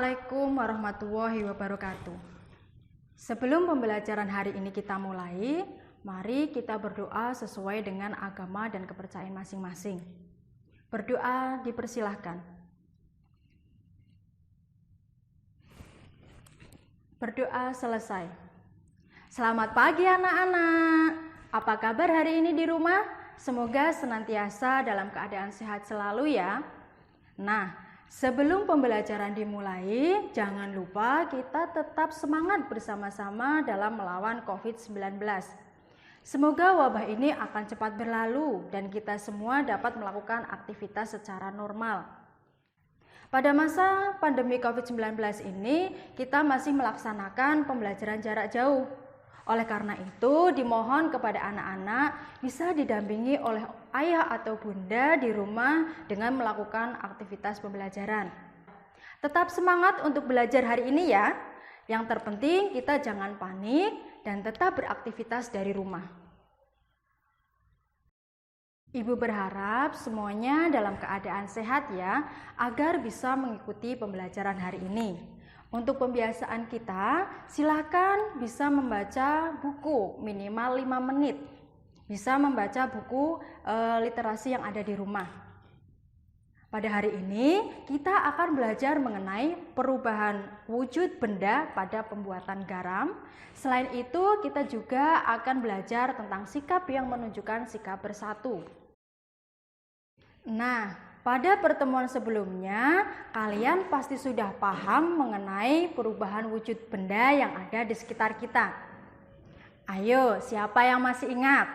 Assalamualaikum warahmatullahi wabarakatuh. Sebelum pembelajaran hari ini kita mulai, mari kita berdoa sesuai dengan agama dan kepercayaan masing-masing. Berdoa dipersilahkan. Berdoa selesai. Selamat pagi anak-anak. Apa kabar hari ini di rumah? Semoga senantiasa dalam keadaan sehat selalu ya. Nah, sebelum pembelajaran dimulai, jangan lupa kita tetap semangat bersama-sama dalam melawan COVID-19. Semoga wabah ini akan cepat berlalu dan kita semua dapat melakukan aktivitas secara normal. Pada masa pandemi COVID-19 ini, kita masih melaksanakan pembelajaran jarak jauh. Oleh karena itu, dimohon kepada anak-anak bisa didampingi oleh ayah atau bunda di rumah dengan melakukan aktivitas pembelajaran. Tetap semangat untuk belajar hari ini ya. Yang terpenting kita jangan panik dan tetap beraktivitas dari rumah. Ibu berharap semuanya dalam keadaan sehat ya, agar bisa mengikuti pembelajaran hari ini. Untuk pembiasaan kita, silakan bisa membaca buku minimal 5 menit. Bisa membaca buku literasi yang ada di rumah. Pada hari ini, kita akan belajar mengenai perubahan wujud benda pada pembuatan garam. Selain itu, kita juga akan belajar tentang sikap yang menunjukkan sikap bersatu. Nah, pada pertemuan sebelumnya, kalian pasti sudah paham mengenai perubahan wujud benda yang ada di sekitar kita. Ayo, siapa yang masih ingat?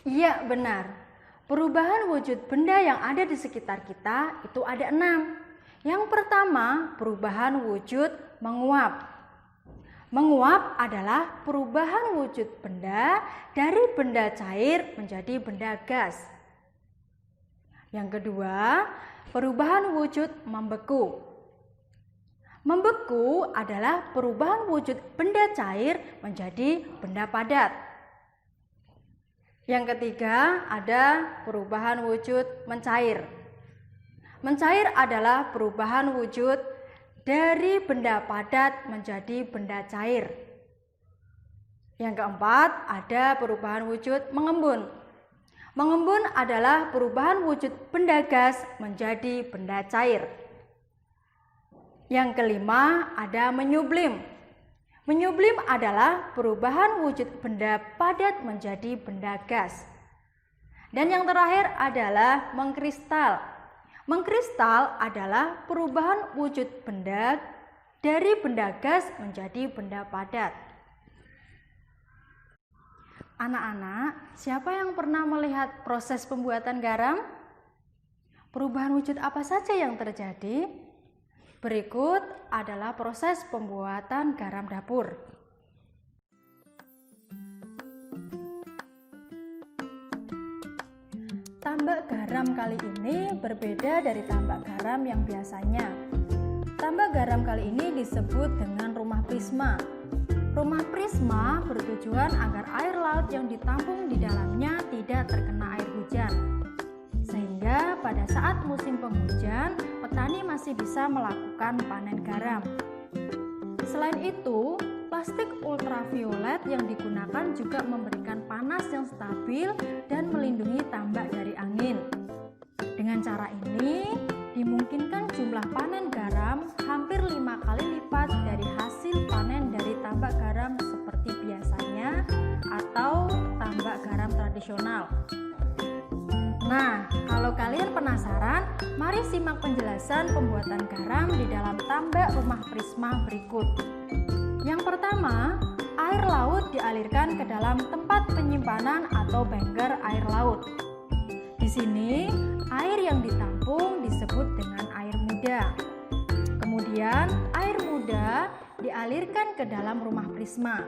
Iya, benar. Perubahan wujud benda yang ada di sekitar kita itu ada 6. Yang pertama, perubahan wujud menguap. Menguap adalah perubahan wujud benda dari benda cair menjadi benda gas. Yang kedua, perubahan wujud membeku. Membeku adalah perubahan wujud benda cair menjadi benda padat. Yang ketiga, ada perubahan wujud mencair. Mencair adalah perubahan wujud dari benda padat menjadi benda cair. Yang keempat, ada perubahan wujud mengembun. Mengembun adalah perubahan wujud benda gas menjadi benda cair. Yang kelima, ada menyublim. Menyublim adalah perubahan wujud benda padat menjadi benda gas. Dan yang terakhir adalah mengkristal. Mengkristal adalah perubahan wujud benda dari benda gas menjadi benda padat. Anak-anak, siapa yang pernah melihat proses pembuatan garam? Perubahan wujud apa saja yang terjadi? Berikut adalah proses pembuatan garam dapur. Tambak garam kali ini berbeda dari tambak garam yang biasanya. Tambak garam kali ini disebut dengan rumah prisma. Rumah prisma bertujuan agar air laut yang ditampung di dalamnya tidak terkena air hujan. Sehingga pada saat musim penghujan, petani masih bisa melakukan panen garam. Selain itu, plastik ultraviolet yang digunakan juga memberikan panas yang stabil dan melindungi tambak dari angin. Dengan cara ini, dimungkinkan jumlah panen garam hampir 5 kali lipat dari hasil panen dari tambak garam seperti biasanya atau tambak garam tradisional. Nah, kalau kalian penasaran, mari simak penjelasan pembuatan garam di dalam tambak rumah prisma berikut. Yang pertama, air laut dialirkan ke dalam tempat penyimpanan atau bengkel air laut. Di sini, air yang ditampung disebut dengan air muda. Kemudian, air muda dialirkan ke dalam rumah prisma.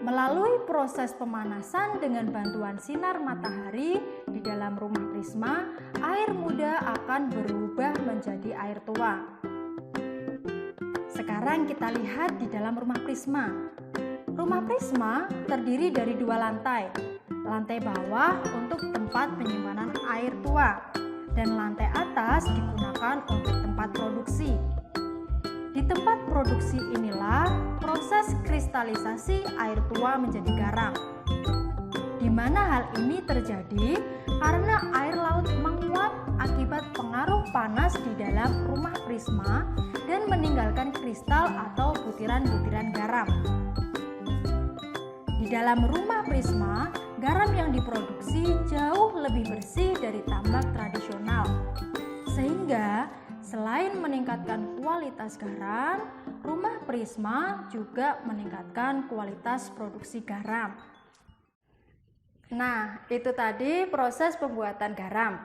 Melalui proses pemanasan dengan bantuan sinar matahari di dalam rumah prisma, air muda akan berubah menjadi air tua. Sekarang kita lihat di dalam rumah prisma. Rumah prisma terdiri dari 2 lantai. Lantai bawah untuk tempat penyimpanan air tua. dan lantai atas digunakan untuk tempat produksi. Di tempat produksi inilah proses kristalisasi air tua menjadi garam, di mana hal ini terjadi karena air laut menguap akibat pengaruh panas di dalam rumah prisma dan meninggalkan kristal atau butiran-butiran garam. Di dalam rumah prisma, garam yang diproduksi jauh lebih bersih dari tambak tradisional, sehingga selain meningkatkan kualitas garam, rumah prisma juga meningkatkan kualitas produksi garam. Nah, itu tadi proses pembuatan garam.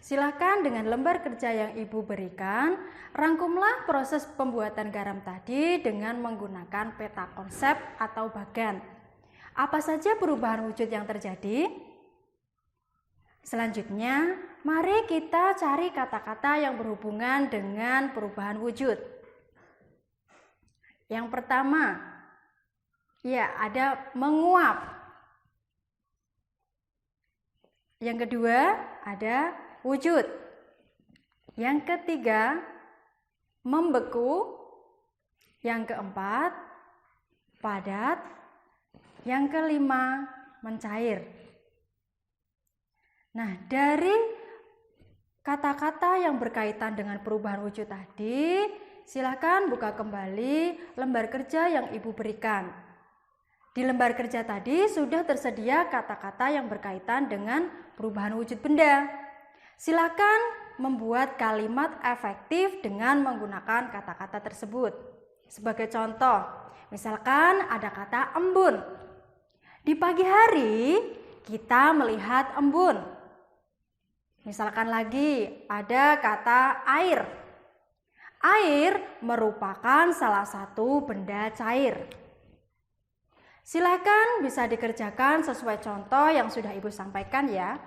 Silakan dengan lembar kerja yang Ibu berikan, rangkumlah proses pembuatan garam tadi dengan menggunakan peta konsep atau bagan. Apa saja perubahan wujud yang terjadi? Selanjutnya, mari kita cari kata-kata yang berhubungan dengan perubahan wujud. Yang pertama, ya ada menguap. Yang kedua, ada wujud. Yang ketiga, membeku. Yang keempat, padat. Yang kelima, mencair. Nah, dari kata-kata yang berkaitan dengan perubahan wujud tadi, silakan buka kembali lembar kerja yang Ibu berikan. Di lembar kerja tadi sudah tersedia kata-kata yang berkaitan dengan perubahan wujud benda. Silakan membuat kalimat efektif dengan menggunakan kata-kata tersebut. Sebagai contoh, misalkan ada kata embun. Di pagi hari kita melihat embun. Misalkan lagi ada kata air. Air merupakan salah satu benda cair. Silakan bisa dikerjakan sesuai contoh yang sudah Ibu sampaikan ya.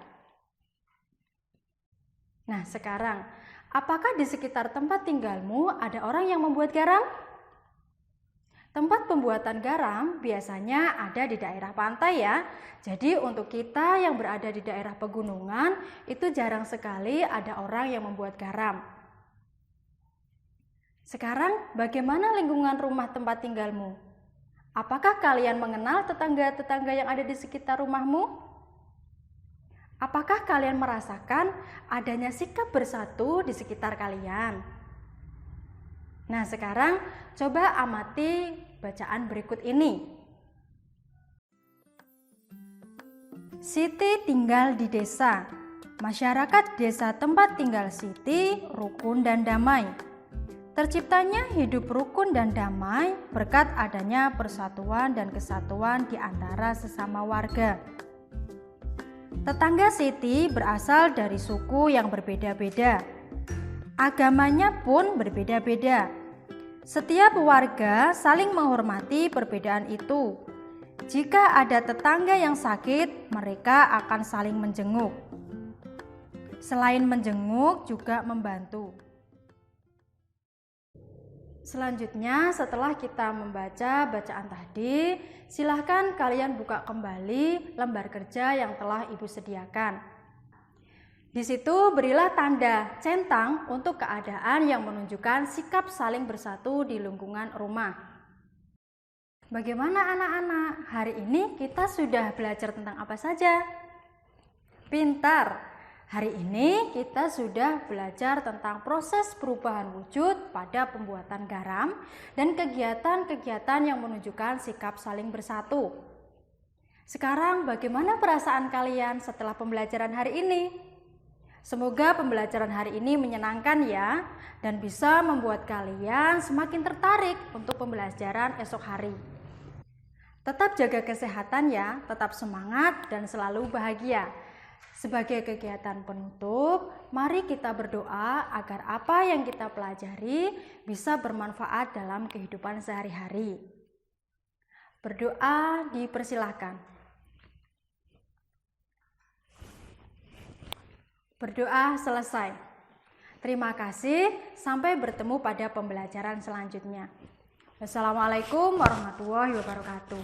Nah, sekarang, apakah di sekitar tempat tinggalmu ada orang yang membuat garam? Tempat pembuatan garam biasanya ada di daerah pantai ya. Jadi untuk kita yang berada di daerah pegunungan, itu jarang sekali ada orang yang membuat garam. Sekarang bagaimana lingkungan rumah tempat tinggalmu? Apakah kalian mengenal tetangga-tetangga yang ada di sekitar rumahmu? Apakah kalian merasakan adanya sikap bersatu di sekitar kalian? Nah, sekarang coba amati bacaan berikut ini. Siti tinggal di desa. Masyarakat desa tempat tinggal Siti rukun dan damai. Terciptanya hidup rukun dan damai berkat adanya persatuan dan kesatuan di antara sesama warga. Tetangga Siti berasal dari suku yang berbeda-beda. Agamanya pun berbeda-beda. Setiap warga saling menghormati perbedaan itu. Jika ada tetangga yang sakit, mereka akan saling menjenguk. Selain menjenguk, juga membantu. Selanjutnya, setelah kita membaca bacaan tadi, silahkan kalian buka kembali lembar kerja yang telah Ibu sediakan. Di situ berilah tanda centang untuk keadaan yang menunjukkan sikap saling bersatu di lingkungan rumah. Bagaimana anak-anak? Hari ini kita sudah belajar tentang apa saja? Pintar! Hari ini kita sudah belajar tentang proses perubahan wujud pada pembuatan garam dan kegiatan-kegiatan yang menunjukkan sikap saling bersatu. Sekarang bagaimana perasaan kalian setelah pembelajaran hari ini? Semoga pembelajaran hari ini menyenangkan ya, dan bisa membuat kalian semakin tertarik untuk pembelajaran esok hari. Tetap jaga kesehatan ya, tetap semangat dan selalu bahagia. Sebagai kegiatan penutup, mari kita berdoa agar apa yang kita pelajari bisa bermanfaat dalam kehidupan sehari-hari. Berdoa dipersilahkan. Berdoa selesai. Terima kasih, sampai bertemu pada pembelajaran selanjutnya. Wassalamualaikum warahmatullahi wabarakatuh.